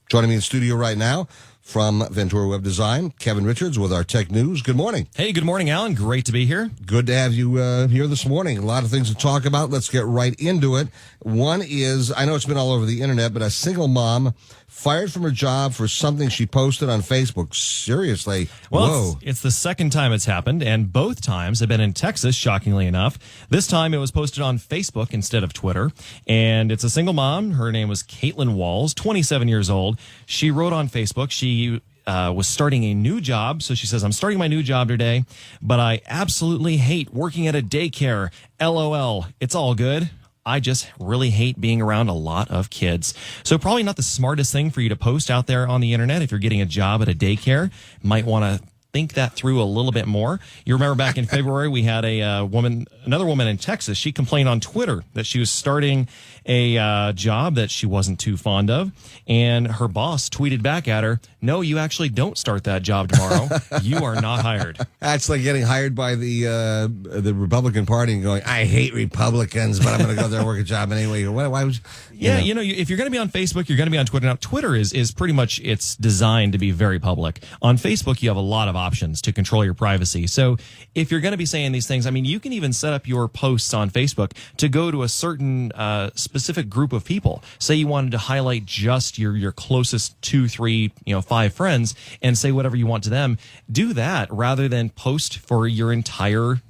Joining me in studio right now from Ventura Web Design, Kevin Richards with our tech news. Good morning. Hey, good morning, Alan. Great to be here. Good to have you here this morning. A lot of things to talk about. Let's get right into it. One is, I know it's been all over the internet, but a single mom fired from her job for something she posted on Facebook. Seriously. Well, Whoa. it's the second time it's happened, and both times have been in Texas, shockingly enough. This time it was posted on Facebook instead of Twitter, and it's a single mom. Her name was Caitlin Walls, 27 years old. She wrote on Facebook she was starting a new job. So she says, I'm starting my new job today, but I absolutely hate working at a daycare. LOL. It's all good. I just really hate being around a lot of kids. So probably not the smartest thing for you to post out there on the internet if you're getting a job at a daycare. Might want to think that through a little bit more. You remember back in February, we had another woman in Texas. She complained on Twitter that she was starting a job that she wasn't too fond of. And her boss tweeted back at her, no, you actually don't start that job tomorrow. You are not hired. That's like getting hired by the Republican Party and going, I hate Republicans, but I'm going to go there and work a job anyway. Why was if you're going to be on Facebook, you're going to be on Twitter. Now, Twitter is pretty much, it's designed to be very public. On Facebook, you have a lot of options to control your privacy. So if you're going to be saying these things, I mean, you can even set up your posts on Facebook to go to a certain specific group of people. Say you wanted to highlight just your closest 2, 3, 5 friends and say whatever you want to them. Do that rather than post for your entire,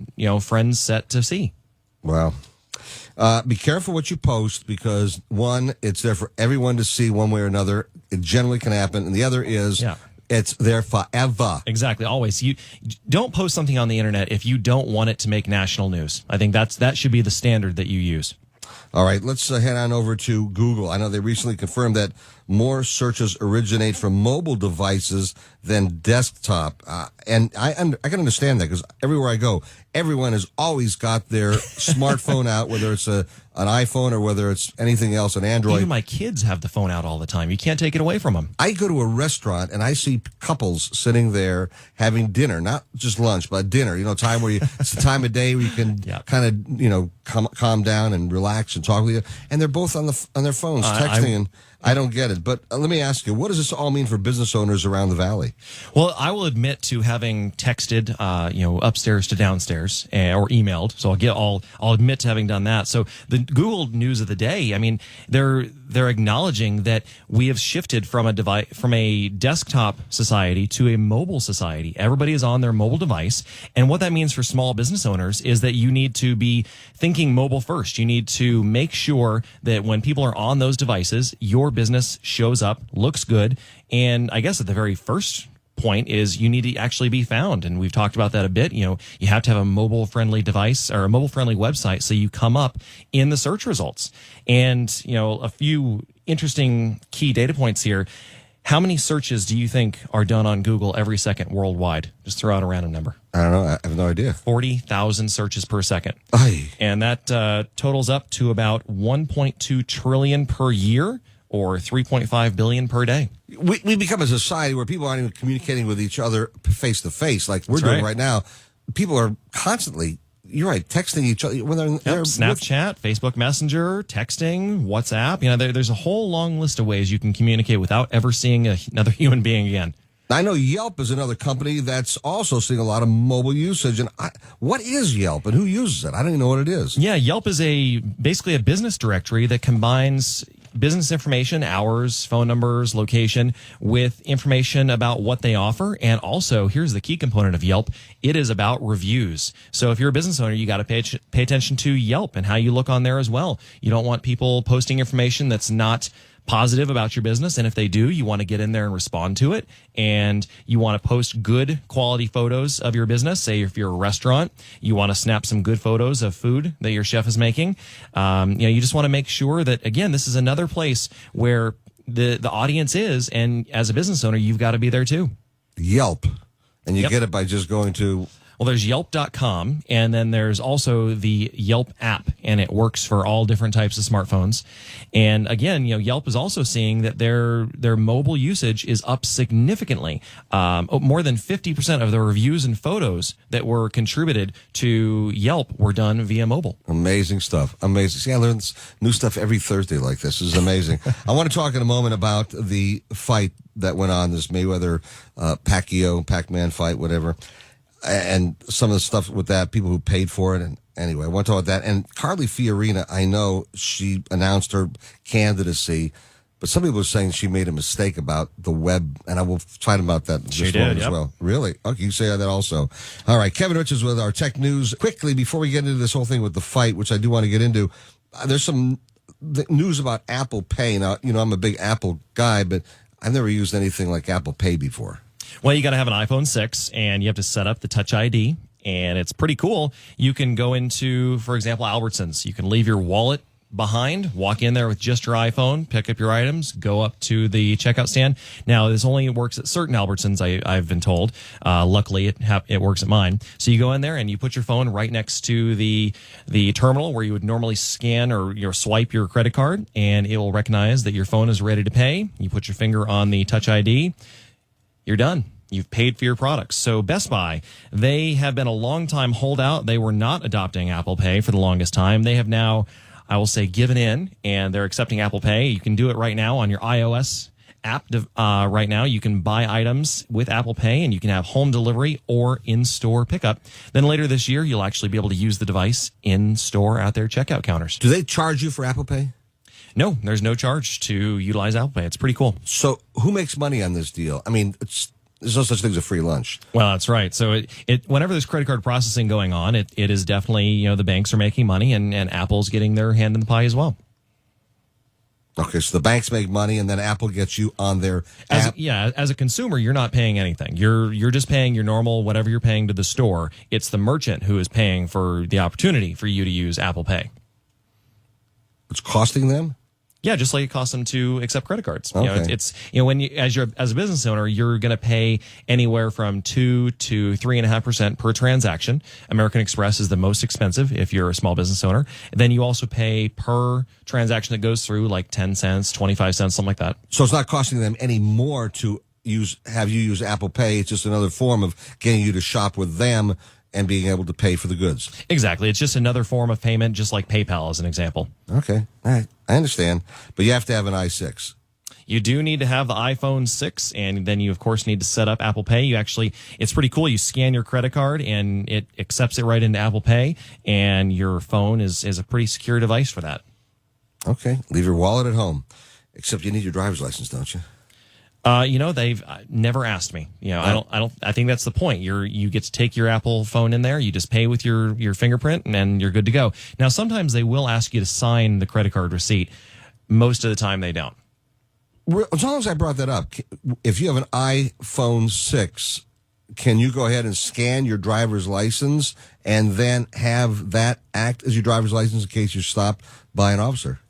friends set to see. Wow. Be careful what you post because, one, it's there for everyone to see one way or another. It generally can happen. And the other is it's there forever. Exactly. Always. You don't post something on the internet if you don't want it to make national news. I think that should be the standard that you use. All right, let's head on over to Google. I know they recently confirmed that more searches originate from mobile devices than desktop. And I can understand that because everywhere I go, everyone has always got their smartphone out, whether it's an iPhone or whether it's anything else, an Android. Even my kids have the phone out all the time. You can't take it away from them. I go to a restaurant and I see couples sitting there having dinner, not just lunch, but dinner, time where it's the time of day where you can kind of, calm down and relax and talk with you. And they're both on their phones texting and I don't get it. But let me ask you, what does this all mean for business owners around the valley? Well, I will admit to having texted, upstairs to downstairs or emailed. So I'll admit to having done that. So the Google news of the day, I mean, they're acknowledging that we have shifted from a desktop society to a mobile society. Everybody is on their mobile device. And what that means for small business owners is that you need to be thinking mobile first. You need to make sure that when people are on those devices, your business shows up, looks good. And I guess at the very first point is you need to actually be found. And we've talked about that a bit. You have to have a mobile friendly device or a mobile friendly website so you come up in the search results. And, a few interesting key data points here. How many searches do you think are done on Google every second worldwide? Just throw out a random number. I don't know. I have no idea. 40,000 searches per second. Aye. And that totals up to about 1.2 trillion per year or 3.5 billion per day. We become a society where people aren't even communicating with each other face to face like we're doing right now. People are constantly, you're right, texting each other. When they're Snapchat, Facebook Messenger, texting, WhatsApp. There's a whole long list of ways you can communicate without ever seeing another human being again. I know Yelp is another company that's also seeing a lot of mobile usage. And what is Yelp and who uses it? I don't even know what it is. Yeah, Yelp is basically a business directory that combines business information, hours, phone numbers, location, with information about what they offer. And also, here's the key component of Yelp. It is about reviews. So if you're a business owner, you got to pay attention to Yelp and how you look on there as well. You don't want people posting information that's not positive about your business. And if they do, you want to get in there and respond to it. And you want to post good quality photos of your business. Say if you're a restaurant, you want to snap some good photos of food that your chef is making. You just want to make sure that, again, this is another place where the audience is. And as a business owner, you've got to be there too. Yelp. And you get it by just going to... Well, there's Yelp.com, and then there's also the Yelp app, and it works for all different types of smartphones. And again, Yelp is also seeing that their mobile usage is up significantly. More than 50% of the reviews and photos that were contributed to Yelp were done via mobile. Amazing stuff. Amazing. See, I learn new stuff every Thursday like this. This is amazing. I want to talk in a moment about the fight that went on, this Mayweather-Pacquiao, Pac-Man fight, whatever, and some of the stuff with that, people who paid for it. And anyway, I want to talk about that. And Carly Fiorina, I know she announced her candidacy, but some people are saying she made a mistake about the web, and I will fight about that in just a moment as well. Really? Okay, you say that also. All right, Kevin Richards with our tech news. Quickly, before we get into this whole thing with the fight, which I do want to get into, there's some news about Apple Pay. Now, I'm a big Apple guy, but I've never used anything like Apple Pay before. Well, you got to have an iPhone 6, and you have to set up the Touch ID, and it's pretty cool. You can go into, for example, Albertsons. You can leave your wallet behind, walk in there with just your iPhone, pick up your items, go up to the checkout stand. Now, this only works at certain Albertsons, I've been told. Luckily, it works at mine. So you go in there and you put your phone right next to the terminal where you would normally scan or swipe your credit card, and it will recognize that your phone is ready to pay. You put your finger on the Touch ID. You're done. You've paid for your products. So Best Buy, they have been a long time holdout. They were not adopting Apple Pay for the longest time. They have now, I will say, given in, and they're accepting Apple Pay. You can do it right now on your iOS app. Right now, you can buy items with Apple Pay, and you can have home delivery or in-store pickup. Then later this year, you'll actually be able to use the device in-store at their checkout counters. Do they charge you for Apple Pay? No, there's no charge to utilize Apple Pay. It's pretty cool. So who makes money on this deal? I mean, there's no such thing as a free lunch. Well, that's right. So whenever there's credit card processing going on, it is definitely, the banks are making money, and Apple's getting their hand in the pie as well. Okay, so the banks make money, and then Apple gets you on their app. As a consumer, you're not paying anything. You're just paying your normal, whatever you're paying to the store. It's the merchant who is paying for the opportunity for you to use Apple Pay. It's costing them? Yeah, just like it costs them to accept credit cards. Okay. It's when you as a business owner, you're going to pay anywhere from 2 to 3.5% per transaction. American Express is the most expensive if you're a small business owner. And then you also pay per transaction that goes through, like 10 cents, 25 cents, something like that. So it's not costing them any more to have you use Apple Pay. It's just another form of getting you to shop with them and being able to pay for the goods. Exactly. It's just another form of payment, just like PayPal as an example. Okay. All right. I understand. But you have to have an i6. You do need to have the iPhone 6, and then you, of course, need to set up Apple Pay. It's pretty cool. You scan your credit card, and it accepts it right into Apple Pay, and your phone is a pretty secure device for that. Okay. Leave your wallet at home. Except you need your driver's license, don't you? They've never asked me. I think that's the point. You get to take your Apple phone in there. You just pay with your fingerprint, and you're good to go. Now, sometimes they will ask you to sign the credit card receipt. Most of the time, they don't. As long as I brought that up, if you have an iPhone 6, can you go ahead and scan your driver's license and then have that act as your driver's license in case you're stopped by an officer?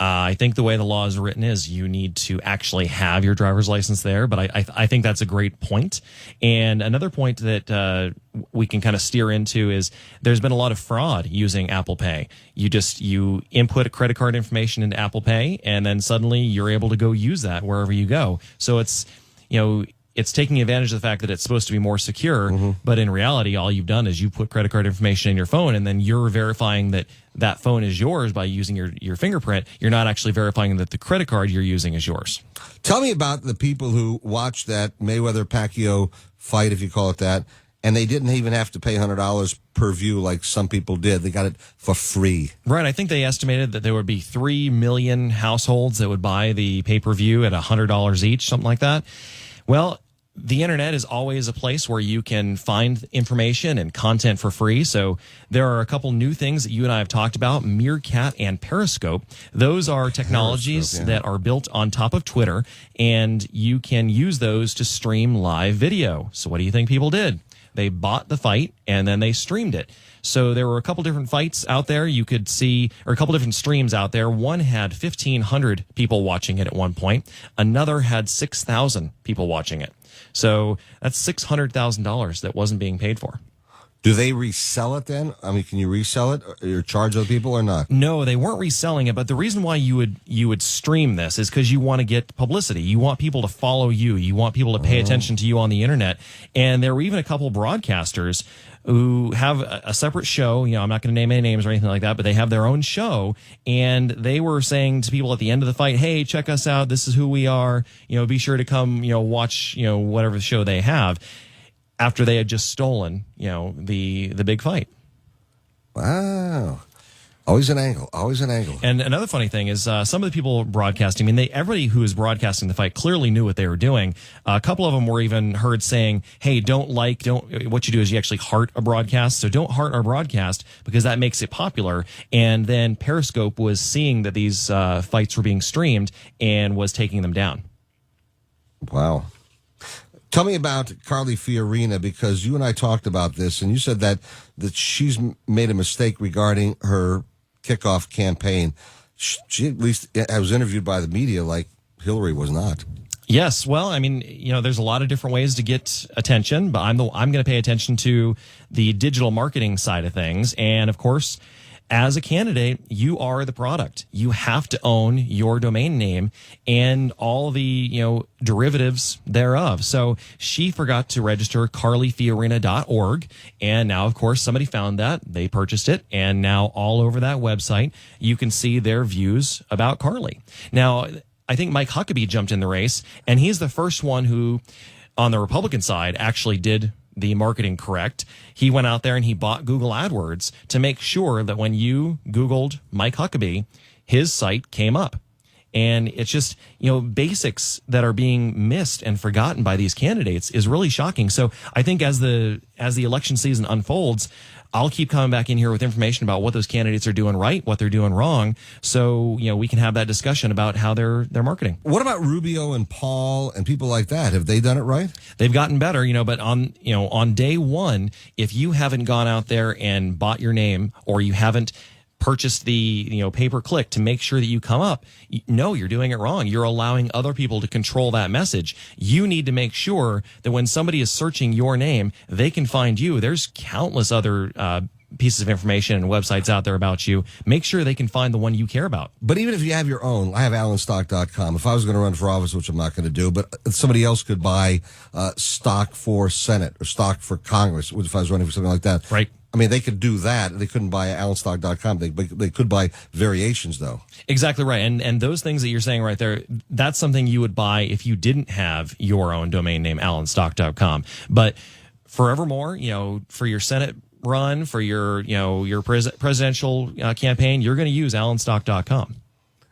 I think the way the law is written is you need to actually have your driver's license there, but I think that's a great point. And another point that we can kind of steer into is there's been a lot of fraud using Apple Pay. You input credit card information into Apple Pay, and then suddenly you're able to go use that wherever you go. So it's taking advantage of the fact that it's supposed to be more secure, but in reality, all you've done is you put credit card information in your phone, and then you're verifying that phone is yours by using your fingerprint. You're not actually verifying that the credit card you're using is yours. Tell me about the people who watched that Mayweather-Pacquiao fight, if you call it that, and they didn't even have to pay $100 per view like some people did. They got it for free. Right. I think they estimated that there would be 3 million households that would buy the pay-per-view at $100 each, something like that. Well, the internet is always a place where you can find information and content for free. So there are a couple new things that you and I have talked about, Meerkat and Periscope. Those are technologies that are built on top of Twitter, and you can use those to stream live video. So what do you think people did? They bought the fight, and then they streamed it. So there were a couple different fights out there you could see, or a couple different streams out there. One had 1,500 people watching it at one point. Another had 6,000 people watching it. So that's $600,000 that wasn't being paid for. Do they resell it then? I mean, can you resell it or charge other people or not? No, they weren't reselling it, but the reason why you would stream this is because you want to get publicity. You want people to follow you. You want people to pay attention to you on the internet. And there were even a couple broadcasters who have a separate show. You know, I'm not going to name any names or anything like that, but they have their own show. And they were saying to people at the end of the fight, hey, check us out. This is who we are. You know, be sure to come, you know, watch, you know, whatever show they have, after they had just stolen, you know, the big fight. Wow. Always an angle. Always an angle. And another funny thing is some of the people broadcasting, I mean, everybody who was broadcasting the fight clearly knew what they were doing. A couple of them were even heard saying, hey, what you do is you actually heart a broadcast. So don't heart our broadcast because that makes it popular. And then Periscope was seeing that these fights were being streamed and was taking them down. Wow. Tell me about Carly Fiorina, because you and I talked about this, and you said that she's made a mistake regarding her kickoff campaign. She at least was interviewed by the media like Hillary was not. Yes, well, I mean, you know, there's a lot of different ways to get attention, but I'm going to pay attention to the digital marketing side of things, and of course, as a candidate, you are the product. You have to own your domain name and all the, you know, derivatives thereof. So she forgot to register carlyfiorina.org. And now, of course, somebody found that. They purchased it. And now all over that website, you can see their views about Carly. Now, I think Mike Huckabee jumped in the race, and he's the first one who, on the Republican side, actually did the marketing correct. He went out there and he bought Google AdWords to make sure that when you Googled Mike Huckabee, his site came up. And it's just, you know, basics that are being missed and forgotten by these candidates is really shocking. So I think as the election season unfolds, I'll keep coming back in here with information about what those candidates are doing right, what they're doing wrong, so, you know, we can have that discussion about how they're marketing. What about Rubio and Paul and people like that? Have they done it right? They've gotten better, you know, but on day one, if you haven't gone out there and bought your name, or you haven't purchased the, you know, pay-per-click to make sure that you come up, no, you're doing it wrong. You're allowing other people to control that message. You need to make sure that when somebody is searching your name, they can find you. There's countless other pieces of information and websites out there about you. Make sure they can find the one you care about. But even if you have your own, I have allenstock.com. If I was going to run for office, which I'm not going to do, but somebody else could buy stock for Senate or stock for Congress, if I was running for something like that. Right. I mean, they could do that. They couldn't buy allenstock.com. They could buy variations, though. Exactly right. And those things that you're saying right there, that's something you would buy if you didn't have your own domain name, allenstock.com. But forevermore, you know, for your Senate run, for your, you know, your presidential campaign, you're going to use allenstock.com.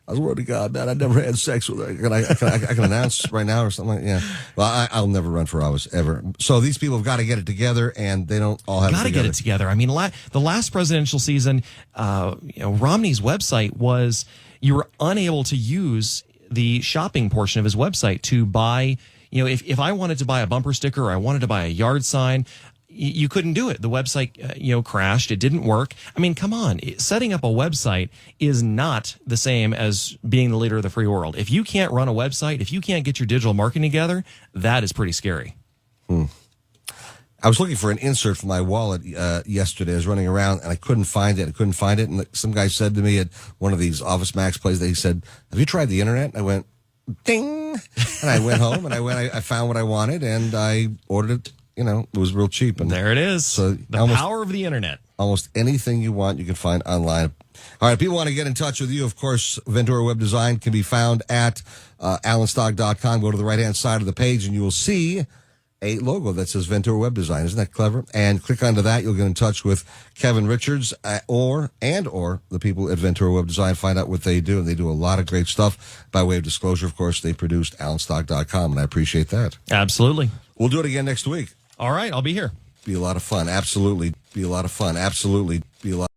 I swear to God, man, I never had sex with her. I can announce right now or something. Yeah. Well, I'll never run for office ever. So these people have got to get it together, and they don't all have got to get it together. I mean, the last presidential season, Romney's website was, you were unable to use the shopping portion of his website to buy. You know, if I wanted to buy a bumper sticker or I wanted to buy a yard sign, you couldn't do it. The website, crashed. It didn't work. I mean, come on. Setting up a website is not the same as being the leader of the free world. If you can't run a website, if you can't get your digital marketing together, that is pretty scary. I was looking for an insert for my wallet yesterday. I was running around and I couldn't find it. And some guy said to me at one of these Office Max plays, he said, "Have you tried the internet?" And I went, ding. And I went home and I found what I wanted and I ordered it. You know, it was real cheap. And there it is. So the power of the internet. Almost anything you want, you can find online. All right, if people want to get in touch with you, of course, Ventura Web Design can be found at allenstock.com. Go to the right-hand side of the page, and you will see a logo that says Ventura Web Design. Isn't that clever? And click onto that. You'll get in touch with Kevin Richards or the people at Ventura Web Design. Find out what they do, and they do a lot of great stuff. By way of disclosure, of course, they produced allenstock.com, and I appreciate that. Absolutely. We'll do it again next week. All right, I'll be here. Be a lot of fun. Absolutely. Be a lot of fun. Absolutely. Be a lot.